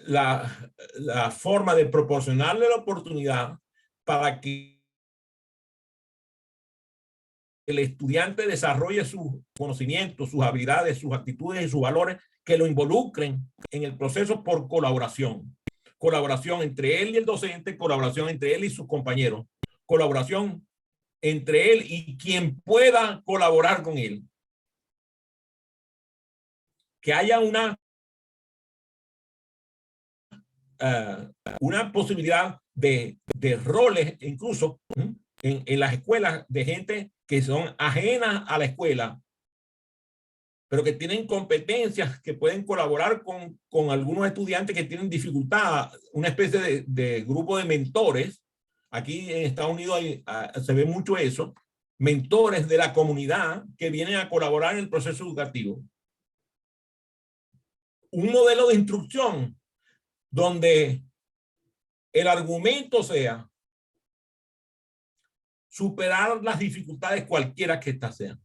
[SPEAKER 1] la forma de proporcionarle la oportunidad para que el estudiante desarrolle sus conocimientos, sus habilidades, sus actitudes y sus valores, que lo involucren en el proceso por colaboración. Colaboración entre él y el docente, colaboración entre él y sus compañeros, colaboración entre él y quien pueda colaborar con él. Que haya una posibilidad de roles, incluso en las escuelas, de gente que son ajenas a la escuela, pero que tienen competencias, que pueden colaborar con algunos estudiantes que tienen dificultad, una especie de grupo de mentores. Aquí en Estados Unidos se ve mucho eso, mentores de la comunidad que vienen a colaborar en el proceso educativo. Un modelo de instrucción donde el argumento sea superar las dificultades cualquiera que éstas sean.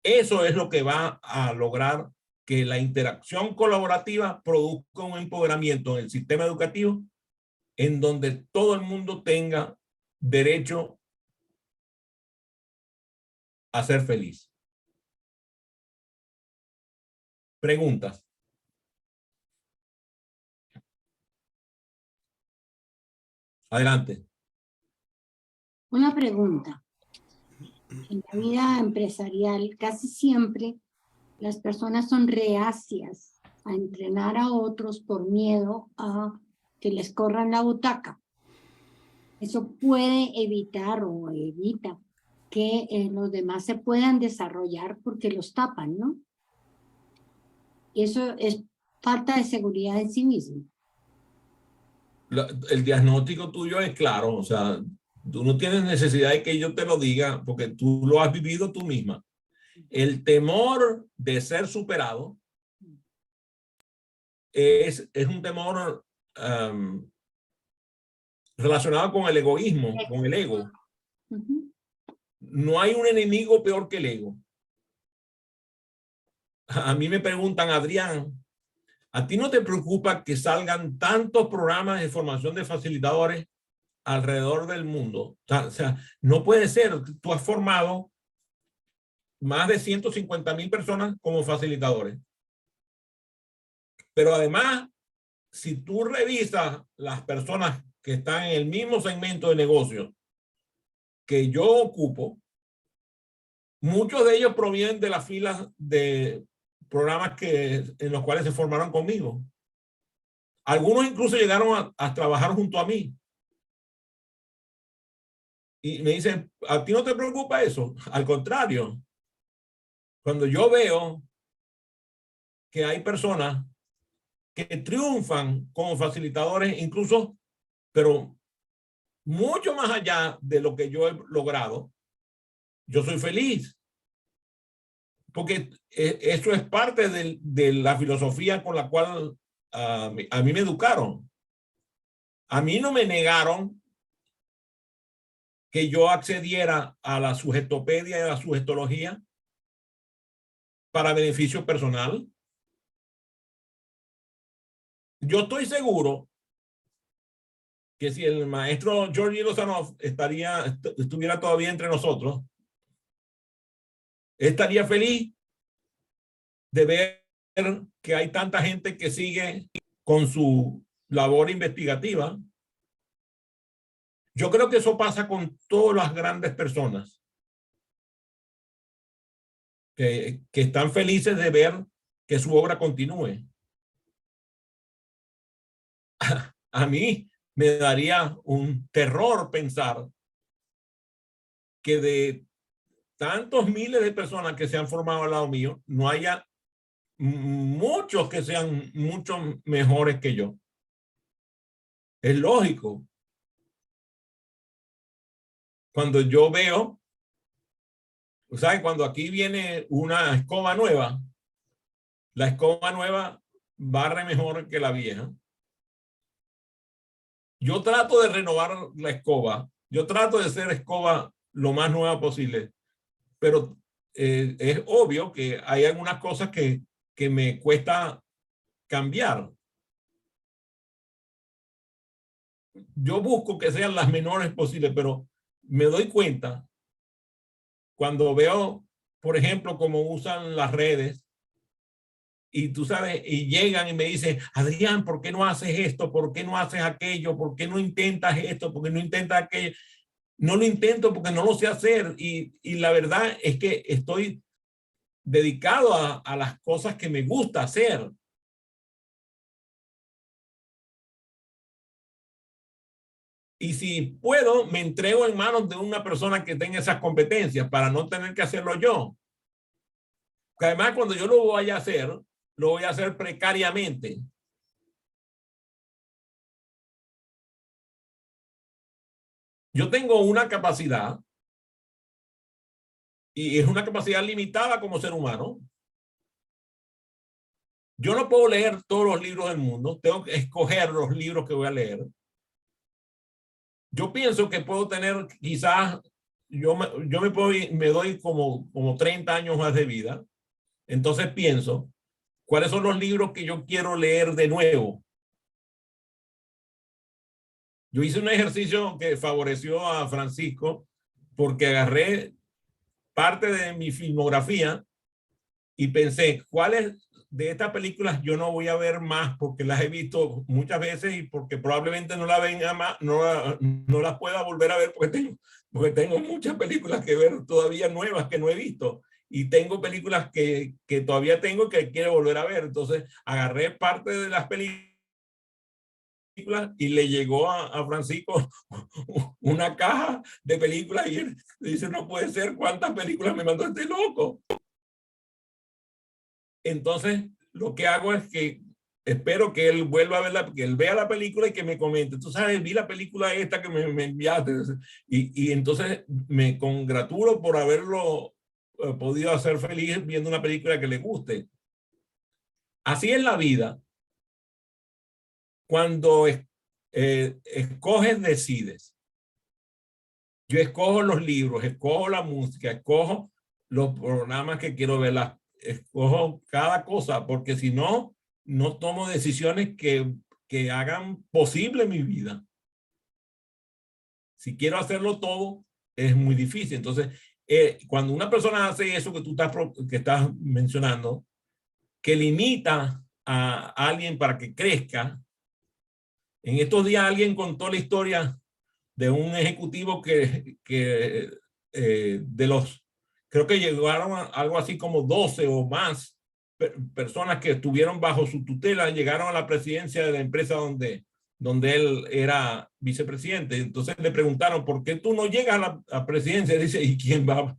[SPEAKER 1] Eso es lo que va a lograr que la interacción colaborativa produzca un empoderamiento en el sistema educativo en donde todo el mundo tenga derecho a ser feliz. Preguntas. Adelante.
[SPEAKER 2] Una pregunta. En la vida empresarial casi siempre las personas son reacias a entrenar a otros por miedo a que les corran la butaca. Eso puede evitar o evita que los demás se puedan desarrollar porque los tapan, ¿no? Eso es falta de seguridad en sí mismo.
[SPEAKER 1] El diagnóstico tuyo es claro, o sea, tú no tienes necesidad de que yo te lo diga porque tú lo has vivido tú misma. El temor de ser superado es un temor relacionado con el egoísmo, con el ego. No hay un enemigo peor que el ego. A mí me preguntan, Adrián, ¿a ti no te preocupa que salgan tantos programas de formación de facilitadores alrededor del mundo? O sea, no puede ser. Tú has formado más de 150,000 personas como facilitadores. Pero además, si tú revisas las personas que están en el mismo segmento de negocio que yo ocupo, muchos de ellos provienen de las filas de programas en los cuales se formaron conmigo. Algunos incluso llegaron a trabajar junto a mí. Y me dicen, ¿a ti no te preocupa eso? Al contrario, cuando yo veo que hay personas que triunfan como facilitadores, incluso, pero mucho más allá de lo que yo he logrado, yo soy feliz. Porque eso es parte de la filosofía con la cual a mí me educaron. A mí no me negaron que yo accediera a la sujetopedia y a la sujetología para beneficio personal. Yo estoy seguro que si el maestro Georgi Lozanov estuviera todavía entre nosotros, estaría feliz de ver que hay tanta gente que sigue con su labor investigativa. Yo creo que eso pasa con todas las grandes personas que están felices de ver que su obra continúe. A mí me daría un terror pensar que de tantos miles de personas que se han formado al lado mío, no haya muchos que sean mucho mejores que yo. Es lógico. cuando yo veo, ¿sabes? Cuando aquí viene una escoba nueva, la escoba nueva barre mejor que la vieja. Yo trato de renovar la escoba. Yo trato de hacer escoba lo más nueva posible, pero es obvio que hay algunas cosas que me cuesta cambiar. Yo busco que sean las menores posibles, pero me doy cuenta cuando veo, por ejemplo, cómo usan las redes y tú sabes, y llegan y me dicen, Adrián, ¿por qué no haces esto? ¿Por qué no haces aquello? ¿Por qué no intentas esto? ¿Por qué no intentas aquello? No lo intento porque no lo sé hacer y la verdad es que estoy dedicado a las cosas que me gusta hacer. Y si puedo, me entrego en manos de una persona que tenga esas competencias para no tener que hacerlo yo. Porque además, cuando yo lo voy a hacer, lo voy a hacer precariamente. Yo tengo una capacidad y es una capacidad limitada como ser humano. Yo no puedo leer todos los libros del mundo, tengo que escoger los libros que voy a leer. Yo pienso que puedo tener quizás, me doy como 30 años más de vida. Entonces pienso, ¿cuáles son los libros que yo quiero leer de nuevo? Yo hice un ejercicio que favoreció a Francisco porque agarré parte de mi filmografía y pensé, ¿cuáles de estas películas yo no voy a ver más porque las he visto muchas veces y porque probablemente no la venga más, no las pueda volver a ver porque tengo muchas películas que ver todavía nuevas que no he visto y tengo películas que todavía tengo que quiero volver a ver. Entonces agarré parte de las películas y le llegó a Francisco una caja de películas y él dice, no puede ser, ¿cuántas películas me mandó este loco? Entonces, lo que hago es que espero que él vuelva a verla, que él vea la película y que me comente, tú sabes, vi la película esta que me enviaste. Y entonces me congratulo por haberlo podido hacer feliz viendo una película que le guste. Así es la vida. Cuando escoges, decides. Yo escojo los libros, escojo la música, escojo los programas que quiero ver, escojo cada cosa, porque si no, no tomo decisiones que hagan posible mi vida. Si quiero hacerlo todo, es muy difícil. Entonces, cuando una persona hace eso que estás mencionando, que limita a alguien para que crezca, en estos días alguien contó la historia de un ejecutivo de los, creo que llegaron a algo así como 12 o más personas que estuvieron bajo su tutela, llegaron a la presidencia de la empresa donde él era vicepresidente. Entonces le preguntaron, ¿por qué tú no llegas a la presidencia? Dice, ¿y quién va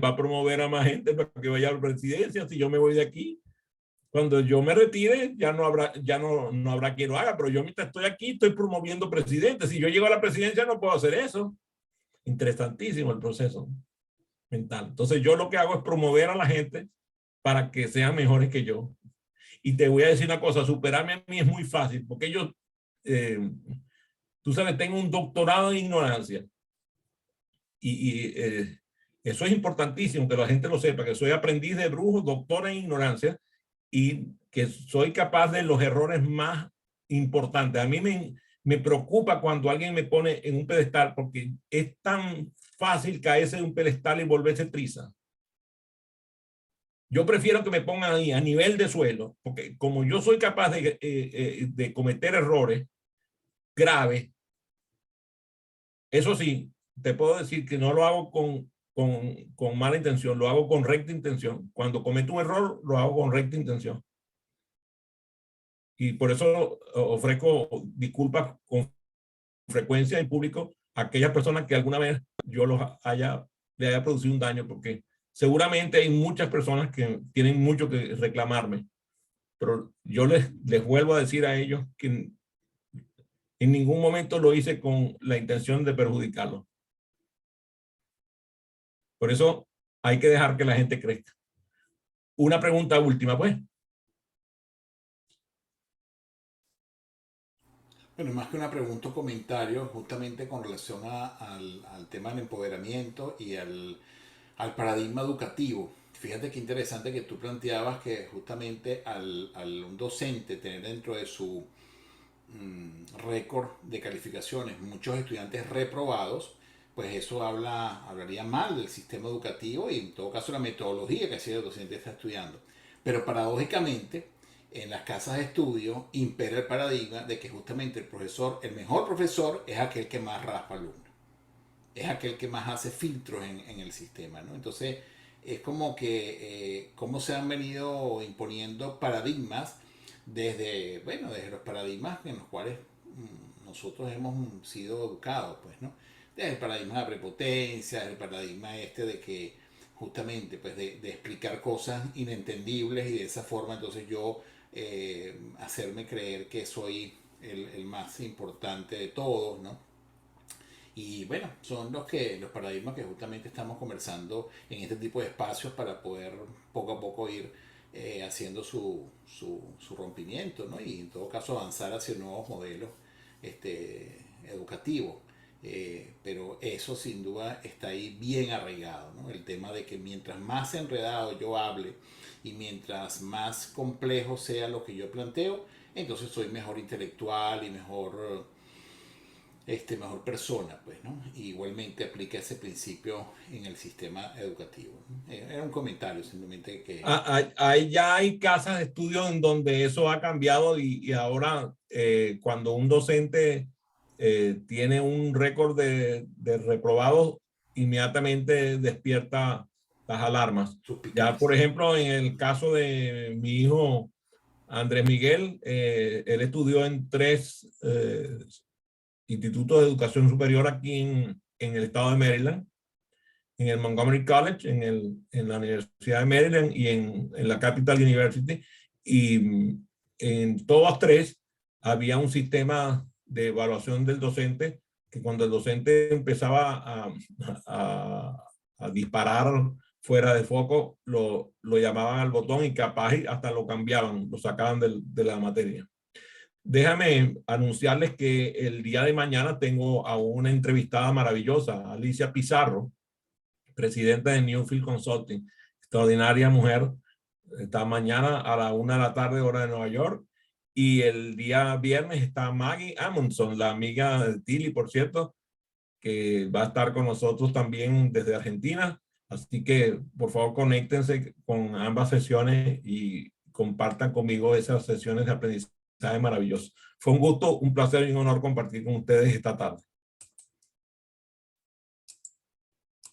[SPEAKER 1] a promover a más gente para que vaya a la presidencia si yo me voy de aquí? Cuando yo me retire, no habrá quien lo haga, pero yo mientras estoy aquí estoy promoviendo presidentes. Si yo llego a la presidencia no puedo hacer eso. Interesantísimo el proceso mental. Entonces yo lo que hago es promover a la gente para que sean mejores que yo. Y te voy a decir una cosa, superarme a mí es muy fácil, porque yo, tú sabes, tengo un doctorado en ignorancia. Y eso es importantísimo, que la gente lo sepa, que soy aprendiz de brujo, doctor en ignorancia, y que soy capaz de los errores más importantes. A mí me preocupa cuando alguien me pone en un pedestal porque es tan fácil caerse de un pedestal y volverse triza. Yo prefiero que me pongan ahí a nivel de suelo, porque como yo soy capaz de cometer errores graves, eso sí, te puedo decir que no lo hago con mala intención, lo hago con recta intención. Cuando cometo un error, lo hago con recta intención. Y por eso ofrezco disculpas con frecuencia en público a aquellas personas que alguna vez yo le haya producido un daño, porque seguramente hay muchas personas que tienen mucho que reclamarme, pero yo les vuelvo a decir a ellos que en ningún momento lo hice con la intención de perjudicarlos. Por eso hay que dejar que la gente crezca. Una pregunta última, pues.
[SPEAKER 3] Bueno, más que una pregunta o comentario, justamente con relación al tema del empoderamiento y al paradigma educativo. Fíjate qué interesante que tú planteabas que justamente al un docente tener dentro de su récord de calificaciones muchos estudiantes reprobados, pues eso hablaría mal del sistema educativo y en todo caso la metodología que así el docente está estudiando. Pero paradójicamente, en las casas de estudio impera el paradigma de que justamente el profesor, el mejor profesor, es aquel que más raspa al alumno, es aquel que más hace filtros en el sistema, ¿no? Entonces, es como que cómo se han venido imponiendo paradigmas desde, bueno, desde los paradigmas en los cuales nosotros hemos sido educados, pues, ¿no? Desde el paradigma de la prepotencia, desde el paradigma este de que justamente, pues, de explicar cosas inentendibles y de esa forma entonces yo hacerme creer que soy el más importante de todos, ¿no? Y bueno, son los paradigmas que justamente estamos conversando en este tipo de espacios para poder poco a poco ir haciendo su rompimiento, ¿no? Y en todo caso avanzar hacia nuevos modelos educativos. Pero eso sin duda está ahí bien arraigado, ¿no? El tema de que mientras más enredado yo hable y mientras más complejo sea lo que yo planteo, entonces soy mejor intelectual y mejor persona, pues, ¿no? Y igualmente aplica ese principio en el sistema educativo, ¿no? Era un comentario simplemente que...
[SPEAKER 1] Ya hay casas de estudio en donde eso ha cambiado y ahora cuando un docente tiene un récord de reprobados, inmediatamente despierta las alarmas. Ya, por ejemplo, en el caso de mi hijo Andrés Miguel, él estudió en 3 institutos de educación superior aquí en el estado de Maryland, en el Montgomery College, en la Universidad de Maryland y en la Capital University. Y en todas 3 había un sistema de evaluación del docente que cuando el docente empezaba a disparar fuera de foco, lo llamaban al botón y capaz hasta lo cambiaban, lo sacaban de la materia. Déjame anunciarles que el día de mañana tengo a una entrevistada maravillosa, Alicia Pizarro, presidenta de Newfield Consulting, extraordinaria mujer. Está mañana a la 1 de la tarde, hora de Nueva York. Y el día viernes está Maggie Amundson, la amiga de Tilly, por cierto, que va a estar con nosotros también desde Argentina. Así que, por favor, conéctense con ambas sesiones y compartan conmigo esas sesiones de aprendizaje maravilloso. Fue un gusto, un placer y un honor compartir con ustedes esta tarde.